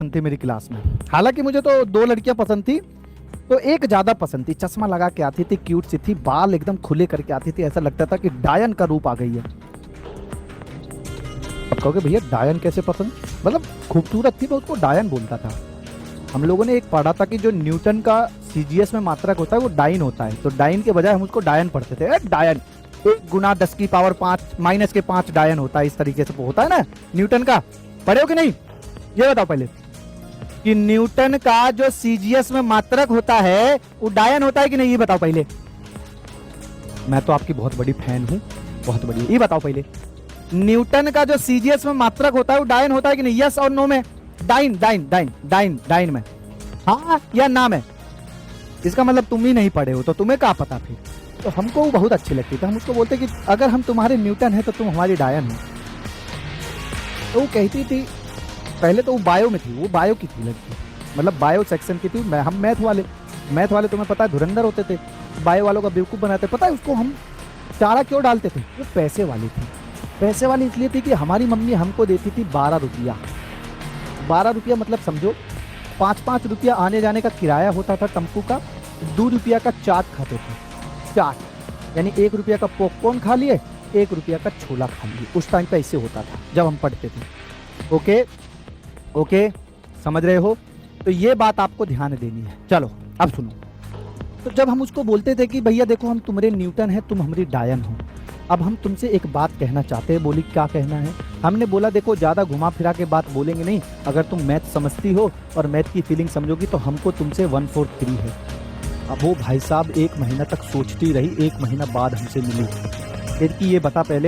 थी मेरी क्लास में। हालांकि मुझे तो दो लड़कियां पसंद थी, तो एक ज्यादा पसंद थी। चश्मा लगा के आती थी, क्यूट सी थी, बाल एकदम खुले करके आती थी, ऐसा लगता था कि डायन का रूप आ गई है। अब कहोगे भैया डायन कैसे पसंद? मतलब खूबसूरत थी, मैं उसको डायन बोलता था। हम लोगों ने एक पढ़ा था कि जो न्यूटन का सीजीएस में मात्रक होता है वो डाइन होता है, तो डाइन के बजाय हम उसको डायन पढ़ते थे। डायन 1 × 10⁵ डायन होता है, इस तरीके से होता है ना न्यूटन का। पढ़े हो कि नहीं ये बताओ पहले, कि न्यूटन का जो सीजीएस में मात्रक होता है वो डायन होता है कि नहीं, ये बताओ पहले। मैं तो आपकी बहुत बड़ी फैन हूं, बहुत बड़ी। ये बताओ पहले, न्यूटन का जो सीजीएस में मात्रक होता है वो डायन होता है कि नहीं? यस और नो में? डाइन डाइन डाइन डाइन डाइन में हाँ या ना में? इसका मतलब तुम ही नहीं पढ़े हो, तो तुम्हें क्या पता फिर? तो हमको वो बहुत अच्छी लगती थी। हम उसको बोलते कि अगर हम तुम्हारे न्यूटन है तो तुम हमारी डायन हो। तो वो कहती थी, पहले तो वो बायो में थी, वो बायो की थी लड़की, मतलब बायो सेक्शन की थी। हम मैथ वाले तुम्हें पता है धुरंधर होते थे, बायो वालों का बेवकूफ़ बनाते। पता है उसको हम चारा क्यों डालते थे? वो पैसे वाली थी। पैसे वाली इसलिए थी कि हमारी मम्मी हमको देती थी 12 रुपया। 12 रुपया मतलब समझो 5-5 रुपया आने जाने का किराया होता था टेम्पू का। 2 रुपया का चाट खाते थे, चाट, यानी 1 रुपया का पॉपकॉर्न खा लिए, 1 रुपया का छोला खा लिए। उस टाइम पे ऐसे होता था जब हम पढ़ते थे। ओके ओके, समझ रहे हो? तो ये बात आपको ध्यान देनी है। चलो अब सुनो। तो जब हम उसको बोलते थे कि भैया देखो हम तुम्हारे न्यूटन हैं, तुम हमारी डायन हो, अब हम तुमसे एक बात कहना चाहते हैं। बोली क्या कहना है? हमने बोला देखो ज़्यादा घुमा फिरा के बात बोलेंगे नहीं, अगर तुम मैथ समझती हो और मैथ की फीलिंग समझोगी तो हमको तुमसे 1/4 है। अब वो भाई साहब 1 महीना तक सोचती रही, 1 महीना बाद हमसे मिली। फिर कि ये बता पहले